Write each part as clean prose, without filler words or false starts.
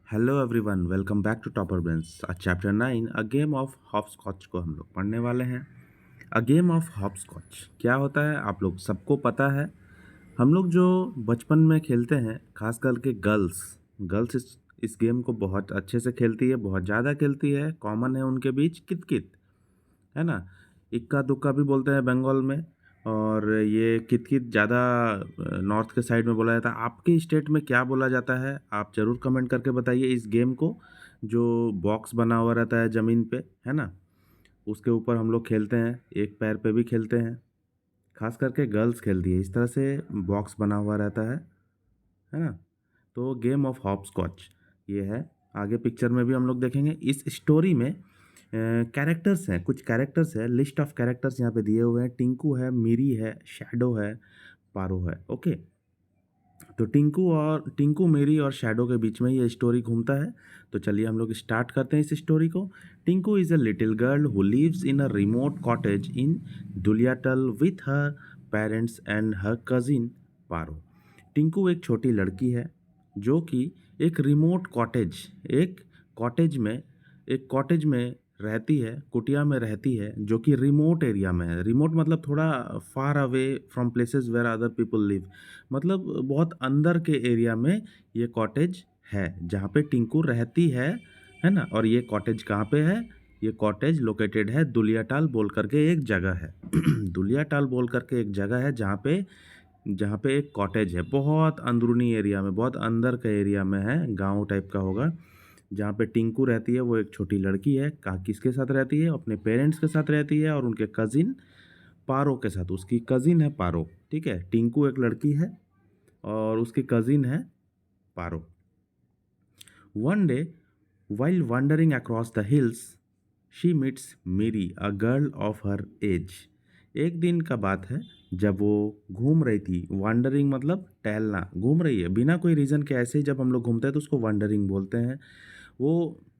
Hello everyone, welcome back to Topper Brains. Chapter 9 a game of hopscotch को हम लोग पढ़ने वाले हैं। अ गेम ऑफ हॉपस्कॉच क्या होता है आप लोग सबको पता है। हम लोग जो बचपन में खेलते हैं, खास करके गर्ल्स गर्ल्स इस गेम को बहुत अच्छे से खेलती है, बहुत ज़्यादा खेलती है। कॉमन है उनके बीच कित कित, है ना। इक्का दुक्का भी बोलते हैं बंगाल में। और ये कित-कित ज़्यादा नॉर्थ के साइड में बोला जाता है। आपके स्टेट में क्या बोला जाता है आप ज़रूर कमेंट करके बताइए। इस गेम को जो बॉक्स बना हुआ रहता है ज़मीन पे, है ना, उसके ऊपर हम लोग खेलते हैं, एक पैर पे भी खेलते हैं। खास करके गर्ल्स खेलती है, इस तरह से बॉक्स बना हुआ रहता है ना। तो गेम ऑफ हॉपस्कॉच ये है। आगे पिक्चर में भी हम लोग देखेंगे। इस स्टोरी में कैरेक्टर्स हैं, कुछ कैरेक्टर्स है, लिस्ट ऑफ कैरेक्टर्स यहाँ पे दिए हुए हैं। टिंकू है, मिरी है, शैडो है, पारो है। ओके, तो टिंकू मेरी और शैडो के बीच में ये स्टोरी घूमता है। तो चलिए हम लोग स्टार्ट करते हैं इस स्टोरी को। Tinku is a little girl who lives in a remote cottage in Duliatal with her parents and her cousin Paro. Tinku एक छोटी लड़की है जो कि एक रिमोट कॉटेज, एक कॉटेज में रहती है, कुटिया में रहती है, जो कि रिमोट एरिया में है। रिमोट मतलब थोड़ा far away from places where other people live, मतलब बहुत अंदर के एरिया में ये कॉटेज है जहाँ पे टिंकू रहती है ना। और ये कॉटेज कहाँ पे है? ये कॉटेज लोकेटेड है दुलियाटाल बोल करके एक जगह है। दुलियाटाल बोल करके एक जगह है जहाँ पे एक कॉटेज है, बहुत अंदरूनी एरिया में, बहुत अंदर का एरिया में है, गांव टाइप का होगा। जहाँ पे टिंकू रहती है, वो एक छोटी लड़की है। कहाँ किसके साथ रहती है? अपने पेरेंट्स के साथ रहती है और उनके कजिन पारो के साथ। उसकी कजिन है पारो, ठीक है। टिंकू एक लड़की है और उसकी कजिन है पारो। One day, while wandering across the hills, she meets Miri, a girl of her age. एक दिन का बात है जब वो घूम रही थी। वांडरिंग मतलब टहलना, घूम रही है बिना कोई रीज़न के। ऐसे ही जब हम लोग घूमते हैं तो उसको वांडरिंग बोलते हैं। वो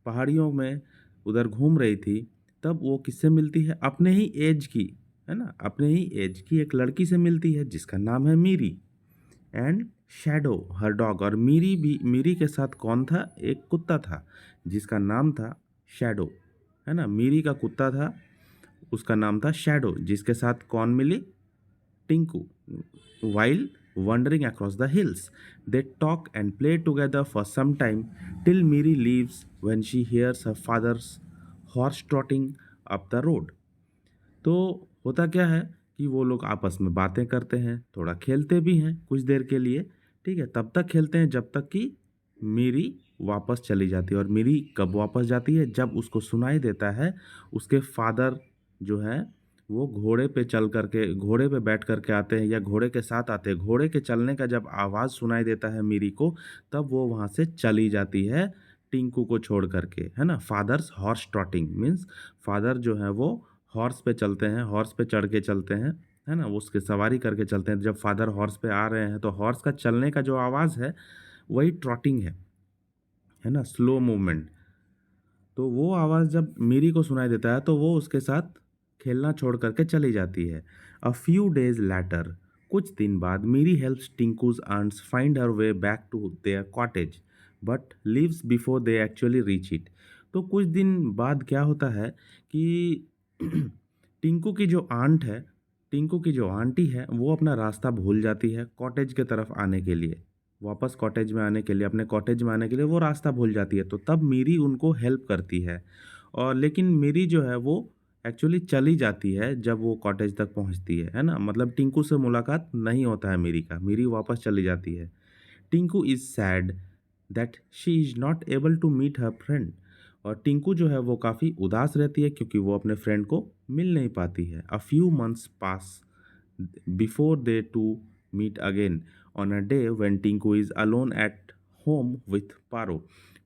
पहाड़ियों में उधर घूम रही थी, तब वो किससे मिलती है? अपने ही एज की, है ना, अपने ही एज की एक लड़की से मिलती है जिसका नाम है मीरी एंड शैडो हर डॉग। और मीरी के साथ कौन था? एक कुत्ता था जिसका नाम था शैडो, है ना। मीरी का कुत्ता था, उसका नाम था शैडो, जिसके साथ कौन मिली? Tinku. While wandering across the hills, they talk and play together for some time till Miri leaves when she hears her father's horse trotting up the road. तो होता क्या है कि वो लोग आपस में बातें करते हैं, थोड़ा खेलते भी हैं कुछ देर के लिए, ठीक है। तब तक खेलते हैं जब तक कि मीरी वापस चली जाती है। और मीरी कब वापस जाती है? जब उसको सुनाई देता है उसके फादर जो है वो घोड़े पे बैठ करके आते हैं या घोड़े के साथ आते हैं। घोड़े के चलने का जब आवाज़ सुनाई देता है मीरी को, तब वो वहाँ से चली जाती है टिंकू को छोड़ करके, है ना। Father's horse trotting means father जो है वो हॉर्स पे चलते हैं, हॉर्स पे चढ़ के चलते हैं, है ना, वो उसके सवारी करके चलते हैं। जब फादर हॉर्स पे आ रहे हैं तो हॉर्स का चलने का जो आवाज़ है वही ट्रॉटिंग है ना, स्लो मूवमेंट। तो वो आवाज़ जब मीरी को सुनाई देता है तो वो उसके साथ खेलना छोड़ करके चली जाती है। अ फ्यू डेज लैटर, कुछ दिन बाद, Miri helps Tinku's aunts find her way back to their cottage but leaves before they actually reach it. तो कुछ दिन बाद क्या होता है कि टिंकू की जो आंट है, टिंकू की जो आंटी है, वो अपना रास्ता भूल जाती है कॉटेज के तरफ आने के लिए। वापस कॉटेज में आने के लिए, अपने कॉटेज में आने के लिए वो रास्ता भूल जाती है। तो तब मीरी उनको हेल्प करती है। और लेकिन मीरी जो है वो एक्चुअली चली जाती है जब वो कॉटेज तक पहुंचती है ना। मतलब टिंकू से मुलाकात नहीं होता है मीरी का, मीरी वापस चली जाती है। Tinku is sad that she is not able to meet her friend. और टिंकू जो है वो काफ़ी उदास रहती है क्योंकि वो अपने फ्रेंड को मिल नहीं पाती है। A few months pass before they to meet again on a day when Tinku is alone at home with Paro.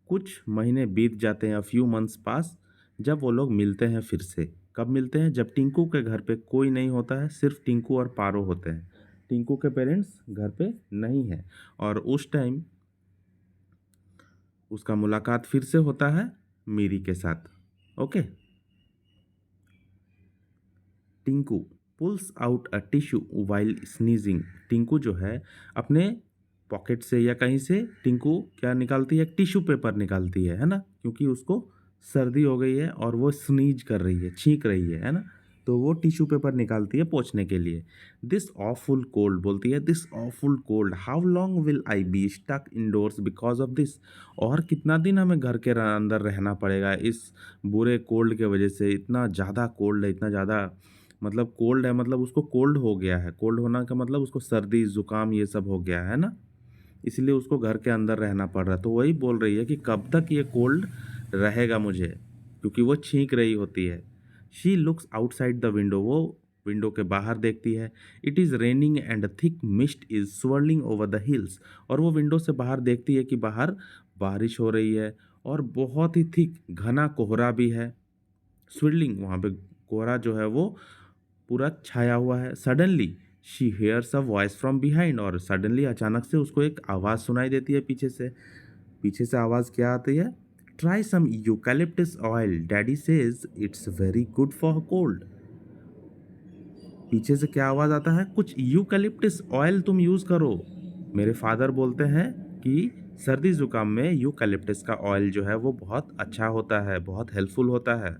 कुछ महीने बीत जाते हैं, अ फ्यू मंथ्स पास, जब वो लोग मिलते हैं फिर से। कब मिलते हैं? जब टिंकू के घर पे कोई नहीं होता है, सिर्फ टिंकू और पारो होते हैं। टिंकू के पेरेंट्स घर पे नहीं है और उस टाइम उसका मुलाकात फिर से होता है मीरी के साथ। Okay. Tinku pools out a tissue while sneezing. Tinku जो है अपने पॉकेट से या कहीं से टिंकू क्या निकालती है, टिश्यू पेपर निकालती है ना, क्योंकि उसको सर्दी हो गई है और वो स्नीज कर रही है, छींक रही है ना, तो वो टिश्यू पेपर निकालती है पोंछने के लिए। दिस ऑफुल कोल्ड बोलती है, this awful cold, how long will I be stuck indoors because of this. और कितना दिन हमें घर के अंदर रहना पड़ेगा इस बुरे कोल्ड के वजह से। इतना ज़्यादा कोल्ड है, इतना ज़्यादा मतलब कोल्ड है, मतलब उसको कोल्ड हो गया है। कोल्ड होना का मतलब उसको सर्दी जुकाम ये सब हो गया है ना, इसलिए उसको घर के अंदर रहना पड़ रहा है। तो वही बोल रही है कि कब तक ये कोल्ड रहेगा मुझे, क्योंकि वो छींक रही होती है। She looks outside the window, वो विंडो के बाहर देखती है। It is raining and thick mist is swirling over the hills. और वो विंडो से बाहर देखती है कि बाहर बारिश हो रही है और बहुत ही थिक घना कोहरा भी है। स्विर्लिंग, वहाँ पे कोहरा जो है वो पूरा छाया हुआ है। Suddenly she hairs a voice from behind, और सडनली अचानक से उसको एक आवाज़ सुनाई देती है पीछे से। पीछे से आवाज़ क्या आती है, try some eucalyptus oil, daddy says it's very good for cold. पीछे से क्या आवाज़ आता है, कुछ यूकैलिप्टस ऑयल तुम यूज़ करो। मेरे फादर बोलते हैं कि सर्दी ज़ुकाम में यूकैलिप्टस का ऑयल जो है वो बहुत अच्छा होता है, बहुत हेल्पफुल होता है।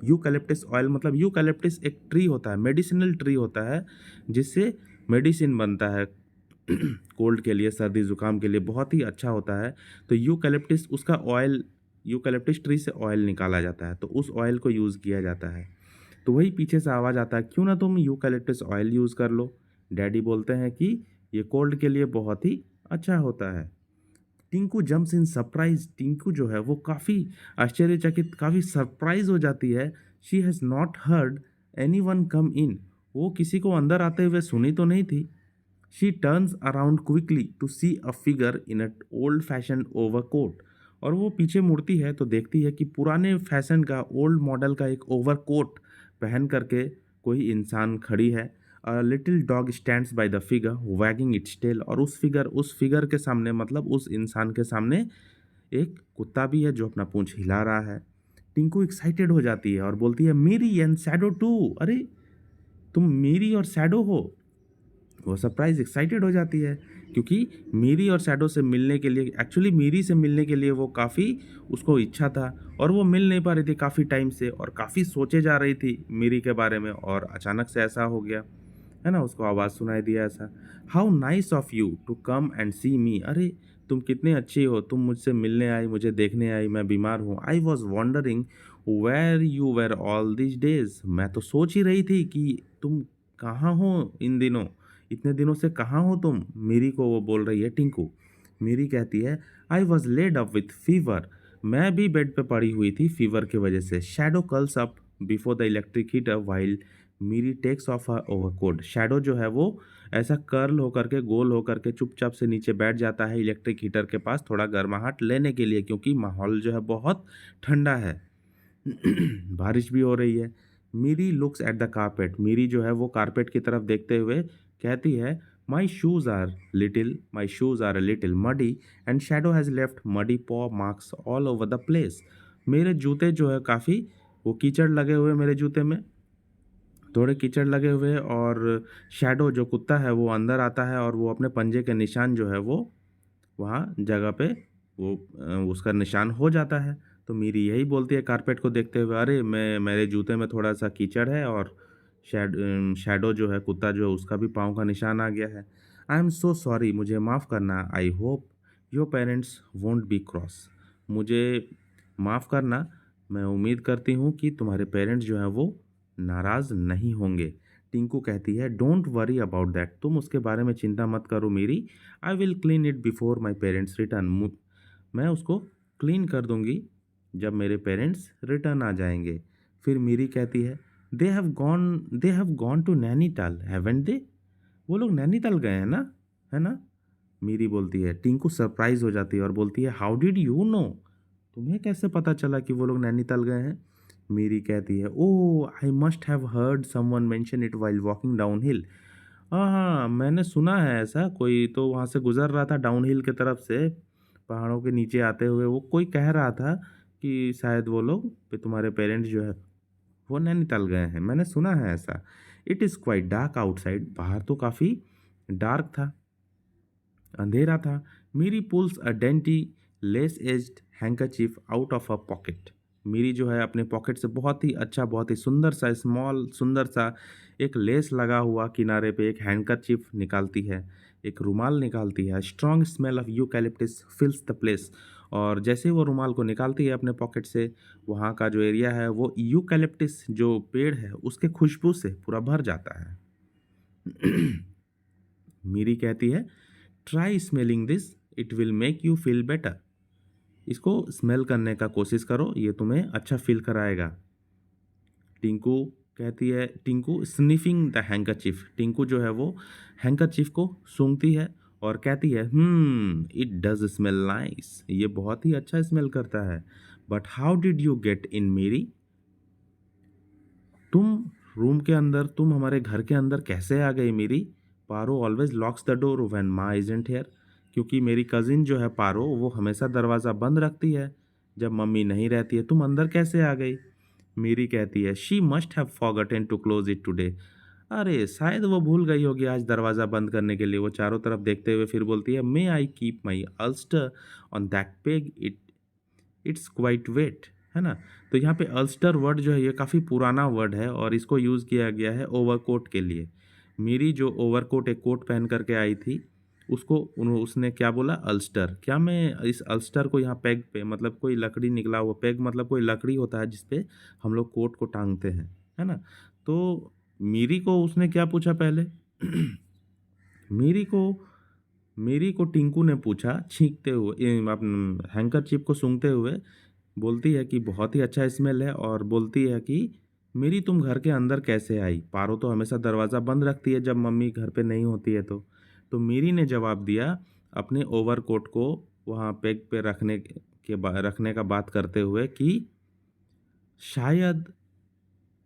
यूकैलिप्टस ऑयल मतलब यूकैलिप्टस एक ट्री होता है, मेडिसिनल ट्री होता है, जिससे मेडिसिन बनता है कोल्ड के लिए, सर्दी ज़ुकाम के लिए बहुत ही अच्छा होता है। तो यूकैलिप्टस उसका ऑयल, यूकैलिप्टस ट्री से ऑयल निकाला जाता है, तो उस ऑयल को यूज़ किया जाता है। तो वही पीछे से आवाज़ आता है, क्यों ना तुम यूकैलिप्टस ऑयल यूज़ कर लो। डैडी बोलते हैं कि ये कोल्ड के लिए बहुत ही अच्छा होता है। Tinku jumps in surprise, Tinku जो है वो काफ़ी आश्चर्यचकित, काफ़ी सरप्राइज हो जाती है। She has not heard anyone come in, वो किसी को अंदर आते हुए सुनी तो नहीं थी। She turns around quickly to see a figure in a old fashion overcoat, और वो पीछे मुड़ती है तो देखती है कि पुराने फैशन का, ओल्ड मॉडल का एक ओवरकोट पहन करके कोई इंसान खड़ी है। Little dog stands by the figure wagging its tail, और उस फिगर के सामने मतलब उस इंसान के सामने एक कुत्ता भी है जो अपना पूंछ हिला रहा है। टिंकू एक्साइटेड हो जाती है और बोलती है, मीरी एंड शैडो टू, अरे तुम मीरी और शैडो हो। वो सरप्राइज एक्साइटेड हो जाती है, क्योंकि मीरी और शैडो से मिलने के लिए, एक्चुअली मीरी से मिलने के लिए वो काफ़ी उसको इच्छा था, और वो मिल नहीं पा रही थी काफ़ी टाइम से, और काफ़ी सोचे जा रही थी मीरी के बारे में, और अचानक से ऐसा हो गया है ना, उसको आवाज़ सुनाई दिया ऐसा, how nice of you to come and see me, अरे तुम कितने अच्छी हो, तुम मुझसे मिलने आई, मुझे देखने आई, मैं बीमार हूँ। I was wondering where you were all this days, मैं तो सोच ही रही थी कि तुम कहाँ हो इन दिनों, इतने दिनों से कहाँ हो तुम। मीरी को वो बोल रही है टिंकू। मीरी कहती है, I was laid up with fever, मैं भी बेड पे पड़ी हुई थी फीवर की वजह से। Shadow curls up before the electric heater while Miri takes off her overcoat, shadow जो है वो ऐसा कर्ल होकर के, गोल होकर के चुपचाप से नीचे बैठ जाता है इलेक्ट्रिक हीटर के पास, थोड़ा गर्माहट लेने के लिए, क्योंकि माहौल जो है बहुत ठंडा है। बारिश भी हो रही है। मीरी लुक्स एट द कारपेट, मीरी जो है वो कारपेट की तरफ देखते हुए कहती है, my shoes are little muddy and shadow has left muddy paw marks all over the place, मेरे जूते जो है काफ़ी वो कीचड़ लगे हुए, मेरे जूते में थोड़े कीचड़ लगे हुए, और शैडो जो कुत्ता है वो अंदर आता है, और वो अपने पंजे के निशान जो है वो वहाँ जगह पे वो उसका निशान हो जाता है। तो मीरी यही बोलती है कारपेट को देखते हुए, अरे मैं, मेरे जूते में थोड़ा सा कीचड़ है, और शैडो जो है कुत्ता जो है उसका भी पाँव का निशान आ गया है। आई एम सो सॉरी, मुझे माफ़ करना। I hope your parents won't be cross, मुझे माफ़ करना, मैं उम्मीद करती हूँ कि तुम्हारे पेरेंट्स जो हैं वो नाराज़ नहीं होंगे। टिंकू कहती है, डोंट वरी अबाउट दैट, तुम उसके बारे में चिंता मत करो मेरी, I will clean it before my parents return, मैं उसको क्लीन कर दूंगी जब मेरे पेरेंट्स रिटर्न आ जाएंगे। फिर मीरी कहती है, they have gone to Nainital haven't they, वो लोग नैनीताल गए हैं ना, है ना। मीरी बोलती है, टिंकू सरप्राइज हो जाती है और बोलती है, हाउ डिड यू नो, तुम्हें कैसे पता चला कि वो लोग नैनीताल गए हैं। मीरी कहती है, oh I must have heard someone mention it while walking down hill, हाँ हाँ मैंने सुना है ऐसा, कोई तो वहाँ से गुजर रहा था डाउन हिल की तरफ से, पहाड़ों के नीचे आते हुए, वो कोई कह रहा था कि शायद वो लोग पे तुम्हारे पेरेंट्स जो है वो नैनीताल गए हैं, मैंने सुना है ऐसा। It is quite dark outside, बाहर तो काफ़ी डार्क था। अंधेरा था। Miri pulls a dainty lace edged handkerchief out of a pocket. Miri जो है अपने पॉकेट से बहुत ही अच्छा, बहुत ही सुंदर सा, स्मॉल सुंदर सा एक लेस लगा हुआ किनारे पे एक हैंकरचीफ निकालती है, एक रुमाल निकालती है। Strong smell of eucalyptus फिल्स the place. और जैसे ही वो रुमाल को निकालती है अपने पॉकेट से, वहाँ का जो एरिया है वो यूकैलिप्टस जो पेड़ है उसके खुशबू से पूरा भर जाता है। मीरी कहती है, try smelling this, it will make you feel better. इसको स्मेल करने का कोशिश करो, ये तुम्हें अच्छा फील कराएगा। टिंकू कहती है, Tinku sniffing the handkerchief. Tinku जो है वो हैंकरचीफ को सूंघती है और कहती है, इट डज स्मेल नाइस, ये बहुत ही अच्छा स्मेल करता है। But how did you get in मेरी? तुम रूम के अंदर, तुम हमारे घर के अंदर कैसे आ गई Miri? Paro always locks the door when माँ इजंट हियर। क्योंकि मेरी कजिन जो है पारो, वो हमेशा दरवाज़ा बंद रखती है जब मम्मी नहीं रहती है। तुम अंदर कैसे आ गई? मेरी कहती है, she must have forgotten to close it today. अरे शायद वो भूल गई होगी आज दरवाज़ा बंद करने के लिए। वो चारों तरफ देखते हुए फिर बोलती है, may I keep my ulster on that peg, it's quite wet. है ना? तो यहाँ पे अल्स्टर वर्ड जो है ये काफ़ी पुराना वर्ड है और इसको यूज़ किया गया है ओवरकोट के लिए। मेरी जो ओवरकोट, एक कोट पहन करके आई थी, उसको उसने क्या बोला? अल्स्टर। क्या मैं इस अल्स्टर को यहाँ पेग पे, मतलब कोई लकड़ी निकला हुआ, पेग मतलब कोई लकड़ी होता है जिसपे हम लोग कोट को टांगते हैं, है ना? तो मेरी को उसने क्या पूछा पहले? मेरी को मेरी को टिंकू ने पूछा, छींकते हुए, हैंकरचीफ को सूंघते हुए। बोलती है कि बहुत ही अच्छा स्मेल है और बोलती है कि मेरी तुम घर के अंदर कैसे आई? पारो तो हमेशा दरवाज़ा बंद रखती है जब मम्मी घर पे नहीं होती है तो मेरी ने जवाब दिया अपने ओवरकोट को वहाँ पेग पे रखने का बात करते हुए कि शायद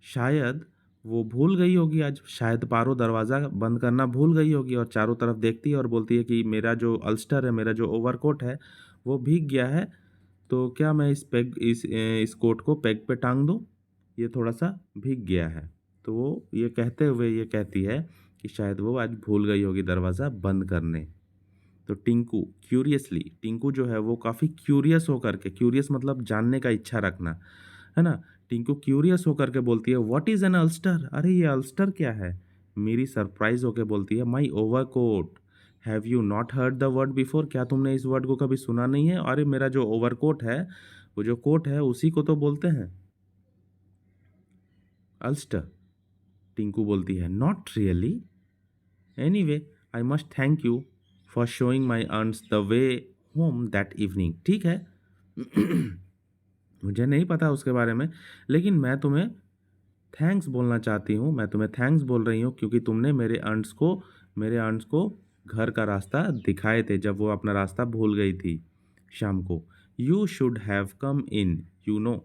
शायद वो भूल गई होगी आज। शायद पारो दरवाज़ा बंद करना भूल गई होगी और चारों तरफ देखती है और बोलती है कि मेरा जो अल्स्टर है, मेरा जो ओवरकोट है, वो भीग गया है। तो क्या मैं इस कोट को पेग पे टांग दूँ? ये थोड़ा-सा भीग गया है। तो वो ये कहते हुए ये कहती है कि शायद वो आज भूल गई होगी दरवाज़ा बंद करने। तो टिंकू जो है वो काफ़ी क्यूरियस होकर के, क्यूरियस मतलब जानने का इच्छा रखना, है ना? टिंकू क्यूरियस होकर के बोलती है, व्हाट इज़ एन अल्स्टर? अरे ये अल्स्टर क्या है? मेरी सरप्राइज़ होके बोलती है, my overcoat. Have you not heard the word before? क्या तुमने इस वर्ड को कभी सुना नहीं है? अरे मेरा जो ओवरकोट है, वो जो कोट है उसी को तो बोलते हैं अल्स्टर। टिंकू बोलती है, not really. Anyway, I must thank you for showing my aunts the way home that evening. ठीक है। मुझे नहीं पता उसके बारे में, लेकिन मैं तुम्हें थैंक्स बोलना चाहती हूँ। मैं तुम्हें थैंक्स बोल रही हूँ क्योंकि तुमने मेरे आंट्स को घर का रास्ता दिखाए थे जब वो अपना रास्ता भूल गई थी शाम को। You should have come in, you know.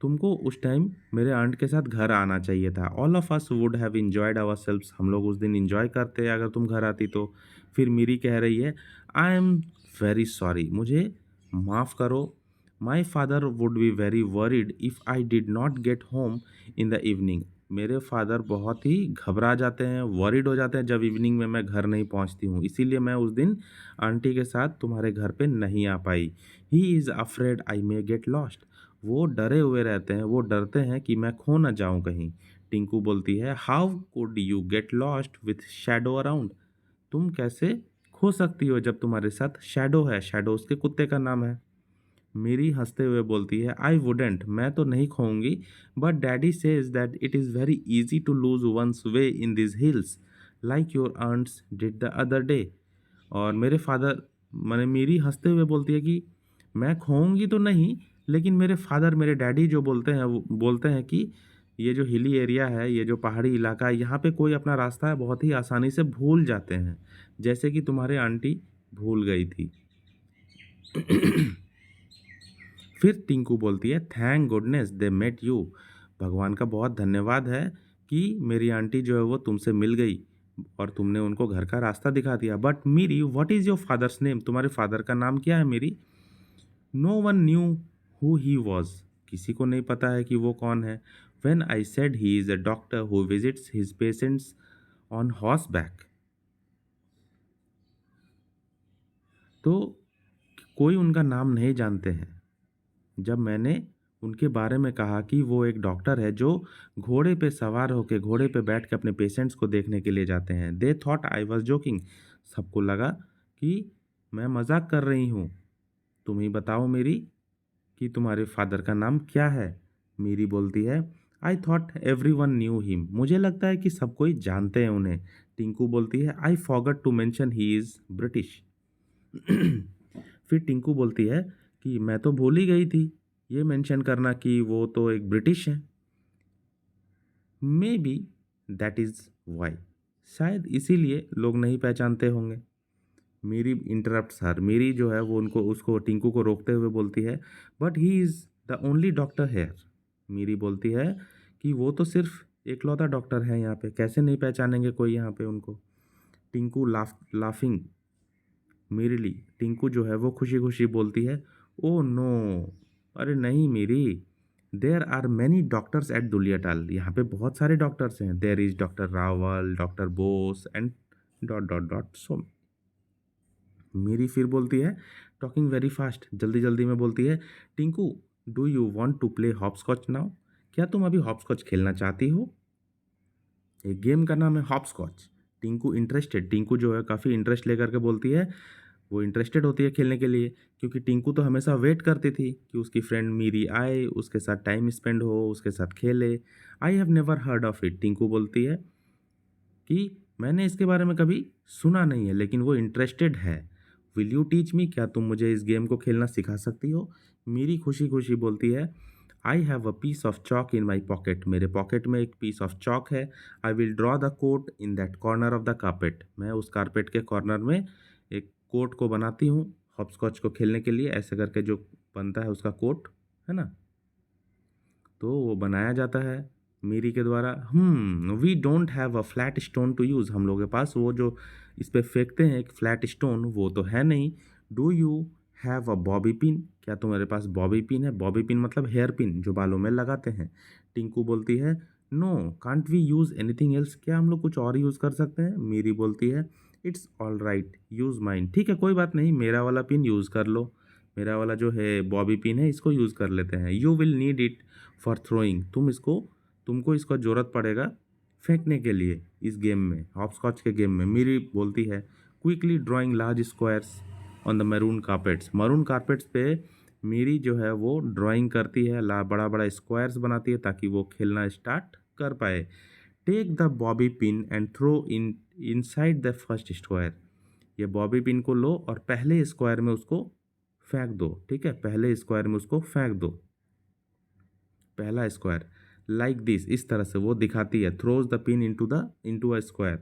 तुमको उस टाइम मेरे आंट के साथ घर आना चाहिए था। All of us would have enjoyed ourselves, हम लोग उस दिन इंजॉय करते अगर तुम घर आती तो। फिर मीरी कह रही है, आई एम वेरी सॉरी, मुझे माफ़ करो। My father would be very worried if I did not get home in the evening. मेरे फादर बहुत ही घबरा जाते हैं, वरीड हो जाते हैं जब इवनिंग में मैं घर नहीं पहुंचती हूँ। इसीलिए मैं उस दिन आंटी के साथ तुम्हारे घर पे नहीं आ पाई। He is afraid I may get lost. वो डरे हुए रहते हैं, वो डरते हैं कि मैं खो ना जाऊं कहीं। टिंकू बोलती है, how could you get lost with shadow around? तुम कैसे खो सकती हो जब तुम्हारे साथ शैडो है? शैडो उसके कुत्ते का नाम है। मेरी हंसते हुए बोलती है, आई वुडेंट, मैं तो नहीं खोऊंगी, but daddy says that it is very easy to lose one's way in this hills like your aunts did the other day. और मेरे फादर, मैंने मेरी हंसते हुए बोलती है कि मैं खोऊंगी तो नहीं, लेकिन मेरे फादर, मेरे डैडी जो बोलते हैं, वो बोलते हैं कि ये जो हिली एरिया है, ये जो पहाड़ी इलाका है, यहाँ पे कोई अपना रास्ता बहुत ही आसानी से भूल जाते हैं, जैसे कि तुम्हारे आंटी भूल गई थी। फिर टिंकू बोलती है, thank goodness they met you. भगवान का बहुत धन्यवाद है कि मेरी आंटी जो है वो तुमसे मिल गई और तुमने उनको घर का रास्ता दिखा दिया। But Mary, what is your father's name? तुम्हारे फादर का नाम क्या है Mary? No one knew who he was. किसी को नहीं पता है कि वो कौन है। When I said he is a doctor who visits his patients on horseback. तो कोई उनका नाम नहीं जानते हैं। जब मैंने उनके बारे में कहा कि वो एक डॉक्टर है जो घोड़े पे सवार होके घोड़े पे बैठ के अपने पेशेंट्स को देखने के लिए जाते हैं, they thought I was joking. सबको लगा कि मैं मजाक कर रही हूँ। तुम ही बताओ मेरी कि तुम्हारे फादर का नाम क्या है। मेरी बोलती है I thought every one knew him, मुझे लगता है कि सब कोई जानते हैं उन्हें। टिंकू बोलती है I forgot to mention he is British. फिर टिंकू बोलती है कि मैं तो भूल ही गई थी ये मेंशन करना कि वो तो एक ब्रिटिश है। May be that is why, शायद इसीलिए लोग नहीं पहचानते होंगे। मेरी इंटरप्ट सर, मेरी जो है वो उनको उसको टिंकू को रोकते हुए बोलती है but he is the only doctor here. Mary बोलती है कि वो तो सिर्फ एकलौता डॉक्टर है यहाँ पे, कैसे नहीं पहचानेंगे कोई यहाँ पे उनको। टिंकू लाफिंग मेरीली, टिंकू जो है वो खुशी खुशी बोलती है ओ नो, अरे नहीं Miri, there are many doctors at Duliatal, यहाँ पे बहुत सारे डॉक्टर्स हैं। There is doctor Rawal, doctor Bose and dot dot dot so. Miri फिर बोलती है टॉकिंग वेरी फास्ट, जल्दी जल्दी में बोलती है Tinku do you want to play hopscotch now, क्या तुम अभी हॉपस्कॉच खेलना चाहती हो। एक गेम का नाम है हॉपस्कॉच। टिंकू इंटरेस्टेड, टिंकू जो है काफ़ी इंटरेस्ट लेकर के बोलती है, वो इंटरेस्टेड होती है खेलने के लिए, क्योंकि टिंकू तो हमेशा वेट करती थी कि उसकी फ्रेंड मीरी आए, उसके साथ टाइम स्पेंड हो, उसके साथ खेले। I have never heard of it, Tinku बोलती है कि मैंने इसके बारे में कभी सुना नहीं है, लेकिन वो इंटरेस्टेड है। विल यू टीच मी, क्या तुम मुझे इस गेम को खेलना सिखा सकती हो। मेरी खुशी खुशी बोलती है I have a piece of chalk in my pocket, मेरे पॉकेट में एक पीस ऑफ चॉक है। I will draw the court in that corner of the carpet, मैं उस कारपेट के कॉर्नर में एक कोट को बनाती हूँ हॉपस्कॉच को खेलने के लिए, ऐसे करके जो बनता है उसका कोट, है ना, तो वो बनाया जाता है मीरी के द्वारा। We don't have a flat stone to use, हम लोगों के पास वो जो इस पे फेंकते हैं एक फ्लैट स्टोन वो तो है नहीं। Do you have a bobby pin, क्या तुम्हारे पास बॉबी पिन है। बॉबी पिन मतलब हेयर पिन जो बालों में लगाते हैं। टिंकू बोलती है no can't we use anything else, क्या हम लोग कुछ और यूज़ कर सकते हैं। मेरी बोलती है it's all right use mine, ठीक है कोई बात नहीं, मेरा वाला पिन यूज़ कर लो, मेरा वाला जो है बॉबी पिन है इसको यूज़ कर लेते हैं। You will need it for throwing, तुमको इसका ज़रूरत पड़ेगा फेंकने के लिए इस गेम में, हॉपस्कॉच के गेम में। मेरी बोलती है quickly drawing large squares on the maroon carpets, maroon carpets पे मेरी जो है वो ड्राइंग करती है, ला बड़ा बड़ा स्क्वायर्स बनाती है ताकि वो खेलना स्टार्ट कर पाए। Take the bobby pin and throw in inside the first square, ये बॉबी पिन को लो और पहले स्क्वायर में उसको फेंक दो, ठीक है, पहले स्क्वायर में उसको फेंक दो, पहला स्क्वायर लाइक दिस, इस तरह से वो दिखाती है, throws the pin into a square.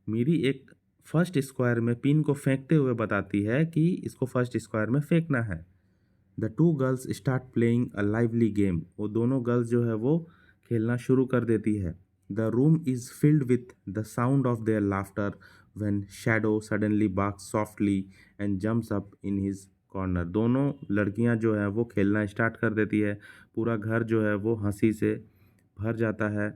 मेरी एक फर्स्ट स्क्वायर में पिन को फेंकते हुए बताती है कि इसको फर्स्ट स्क्वायर में फेंकना है। The two girls start playing a lively game, वो दोनों गर्ल्स जो है वो खेलना शुरू कर देती है। The room is filled with the sound of their laughter when Shadow suddenly barks softly and jumps up in his corner, दोनों लड़कियां जो है वो खेलना स्टार्ट कर देती है, पूरा घर जो है वो हंसी से भर जाता है।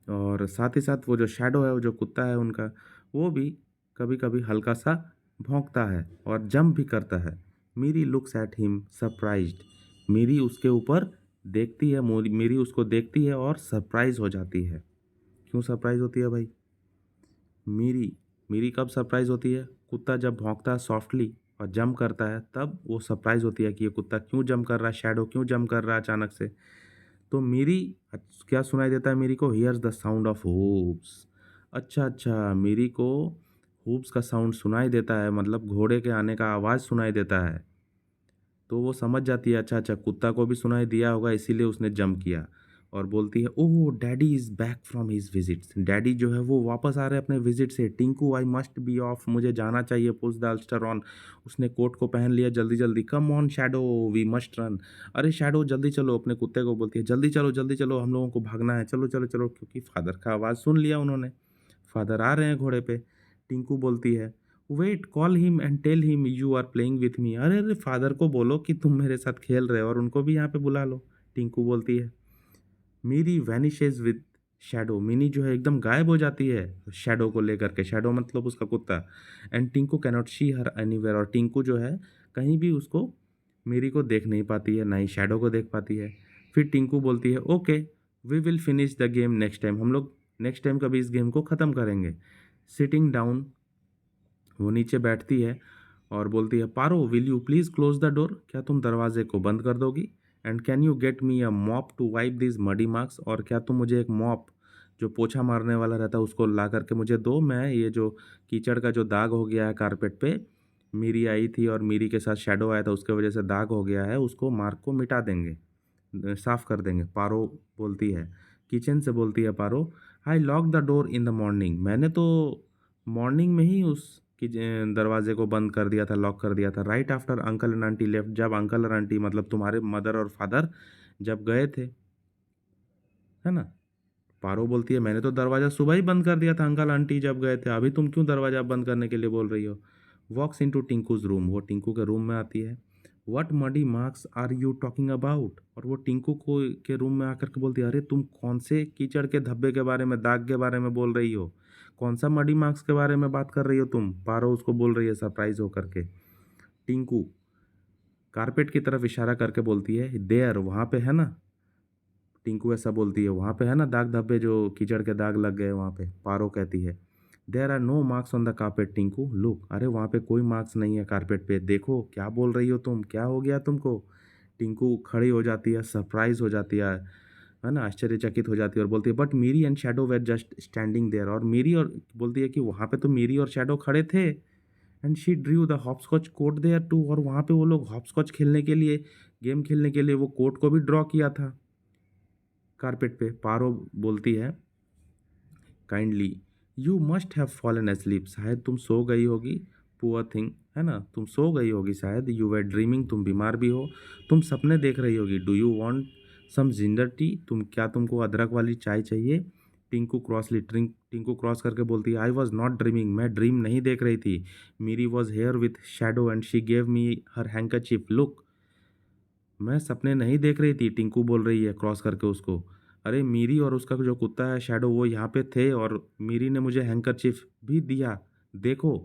और साथ ही साथ वो जो शैडो है, वो जो कुत्ता है उनका, वो भी कभी कभी हल्का सा भौंकता है और जंप भी करता है। मेरी लुक्स एट हिम सरप्राइज्ड, मेरी उसके ऊपर देखती है, मेरी उसको देखती है और सरप्राइज हो जाती है। क्यों सरप्राइज होती है भाई। मेरी मेरी कब सरप्राइज होती है, कुत्ता जब भौंकता है सॉफ्टली और जंप करता है तब वो सरप्राइज होती है कि ये कुत्ता क्यों जंप कर रहा है, शैडो क्यों जंप कर रहा है अचानक से। तो मेरी क्या सुनाई देता है मेरी को, hears the sound of hoofs. अच्छा अच्छा, मेरी को हूप्स का साउंड सुनाई देता है, मतलब घोड़े के आने का आवाज़ सुनाई देता है। तो वो समझ जाती है अच्छा अच्छा कुत्ता को भी सुनाई दिया होगा इसीलिए उसने जंप किया। और बोलती है oh daddy is back from his visits, daddy जो है वो वापस आ रहे हैं अपने विजिट से। Tinku I must be off, मुझे जाना चाहिए, पुश द अल्स्टर ऑन, उसने कोट को पहन लिया जल्दी जल्दी। Come on Shadow we must run, अरे शैडो जल्दी चलो, अपने कुत्ते को बोलती है जल्दी चलो हम लोगों को भागना है, चलो चलो चलो, क्योंकि फादर का आवाज़ सुन लिया उन्होंने, फादर आ रहे हैं घोड़े पे। टिंकू बोलती है wait call him and tell him you are playing with me, अरे अरे फादर को बोलो कि तुम मेरे साथ खेल रहे हो और उनको भी यहाँ पे बुला लो। टिंकू बोलती है मेरी वैनिशेज विद शैडो, मिनी जो है एकदम गायब हो जाती है शैडो को लेकर के, शैडो मतलब उसका कुत्ता। And Tinku cannot see her anywhere, और टिंकू जो है कहीं भी उसको, मिरी को देख नहीं पाती है, ना ही शैडो को देख पाती है। फिर टिंकू बोलती है okay, we will finish the game next time, हम लोग नेक्स्ट टाइम कभी इस गेम को ख़त्म करेंगे। सिटिंग डाउन, वो नीचे बैठती है और बोलती है Paro will you please close the door, क्या तुम दरवाजे को बंद कर दोगी? And can you get me a mop to wipe this muddy marks, और क्या तुम मुझे एक मॉप, जो पोछा मारने वाला रहता है, उसको ला करके मुझे दो, मैं ये जो कीचड़ का जो दाग हो गया है कारपेट पे, मीरी आई थी और मीरी के साथ शैडो आया था, उसके वजह से दाग हो गया है, उसको मार्क को मिटा देंगे, साफ कर देंगे। पारो बोलती है, किचन से बोलती है Paro, I lock the door in the morning, मैंने तो मॉर्निंग में ही उस कि दरवाजे को बंद कर दिया था, लॉक कर दिया था, right after uncle and aunty left, जब अंकल और आंटी मतलब तुम्हारे मदर और फादर जब गए थे, है ना। पारो बोलती है मैंने तो दरवाज़ा सुबह ही बंद कर दिया था अंकल आंटी जब गए थे, अभी तुम क्यों दरवाज़ा बंद करने के लिए बोल रही हो? वॉक्स इन टू टिंकूज रूम, वो टिंकू के रूम में आती है। What muddy marks are you talking about, और वो टिंकू को के रूम में आकर के बोलती है अरे तुम कौन से कीचड़ के धब्बे के बारे में, दाग के बारे में बोल रही हो? कौन सा मडी मार्क्स के बारे में बात कर रही हो तुम? पारो उसको बोल रही है सरप्राइज होकर के। टिंकू कारपेट की तरफ इशारा करके बोलती है देयर, वहाँ पे है ना। टिंकू ऐसा बोलती है वहाँ पे है ना दाग धब्बे, जो कीचड़ के दाग लग गए वहाँ पे। पारो कहती है there are no marks on the carpet Tinku look, अरे वहाँ पे कोई मार्क्स नहीं है कारपेट पे, देखो क्या बोल रही हो तुम, क्या हो गया तुमको? टिंकू खड़ी हो जाती है, सरप्राइज हो जाती है ना, आश्चर्यचकित हो जाती है और बोलती है but Miri and shadow were just standing there, और मीरी, और बोलती है कि वहाँ पे तो मीरी और शैडो खड़े थे। And she drew the hopscotch court there too, और वहाँ पे वो लोग हॉपस्कॉच खेलने के लिए, गेम खेलने के लिए वो कोर्ट को भी ड्रॉ किया था कारपेट पे। पारो बोलती है kindly you must have fallen asleep, शायद तुम सो गई होगी, पुअर थिंग, है ना, तुम सो गई होगी शायद, यू वर ड्रीमिंग, तुम बीमार भी हो, तुम सपने देख रही होगी। Do you want some ginger tea, तुम, क्या तुमको अदरक वाली चाय चाहिए? टिंकू क्रॉस करके बोलती है आई वॉज नॉट ड्रीमिंग, मैं ड्रीम नहीं देख रही थी, मेरी was here with shadow and she gave me her handkerchief look, मैं सपने नहीं देख रही थी, टिंकू बोल रही है क्रॉस करके उसको। अरे मीरी और उसका जो कुत्ता है शैडो, वो यहाँ पे थे और मीरी ने मुझे हैंकरचीफ भी दिया, देखो।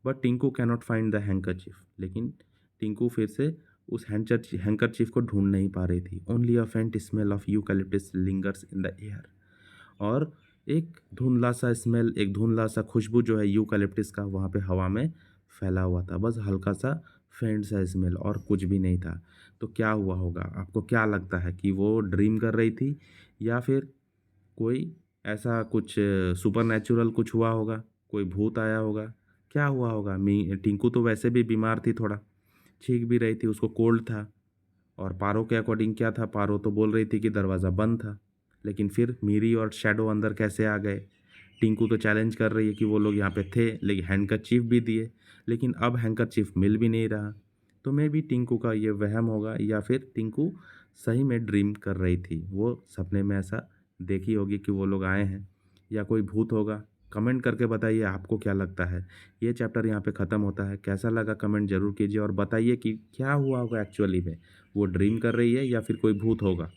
But Tinku cannot find the handkerchief, लेकिन टिंकू फिर से उस हैंकरचीफ को ढूंढ नहीं पा रही थी। ओनली अ फेंट smell of eucalyptus lingers in the air, और एक धुंधला सा स्मेल, एक धुंधला सा खुशबू जो है यूकैलिप्टस का वहाँ पे हवा में फैला हुआ था, बस हल्का सा फेंट सा स्मेल, और कुछ भी नहीं था। तो क्या हुआ होगा, आपको क्या लगता है कि वो ड्रीम कर रही थी, या फिर कोई ऐसा कुछ सुपर नेचुरल कुछ हुआ होगा, कोई भूत आया होगा, क्या हुआ होगा? मी टिंकू तो वैसे भी बीमार थी, थोड़ा छींक भी रही थी, उसको कोल्ड था। और पारो के अकॉर्डिंग क्या था, पारो तो बोल रही थी कि दरवाज़ा बंद था, लेकिन फिर मीरी और शैडो अंदर कैसे आ गए? टिंकू तो चैलेंज कर रही है कि वो लोग यहाँ पे थे, लेकिन हैंडकरचीफ भी दिए, लेकिन अब हैंडकरचीफ मिल भी नहीं रहा। तो मे बी टिंकू का ये वहम होगा, या फिर टिंकू सही में ड्रीम कर रही थी, वो सपने में ऐसा देखी होगी कि वो लोग आए हैं, या कोई भूत होगा। कमेंट करके बताइए आपको क्या लगता है। ये चैप्टर यहाँ पे ख़त्म होता है, कैसा लगा कमेंट ज़रूर कीजिए, और बताइए कि क्या हुआ होगा एक्चुअली में, वो ड्रीम कर रही है या फिर कोई भूत होगा।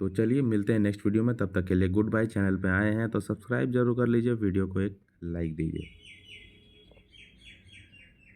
तो चलिए मिलते हैं नेक्स्ट वीडियो में, तब तक के लिए गुड बाय। चैनल पे आए हैं तो सब्सक्राइब जरूर कर लीजिए, वीडियो को एक लाइक दीजिए।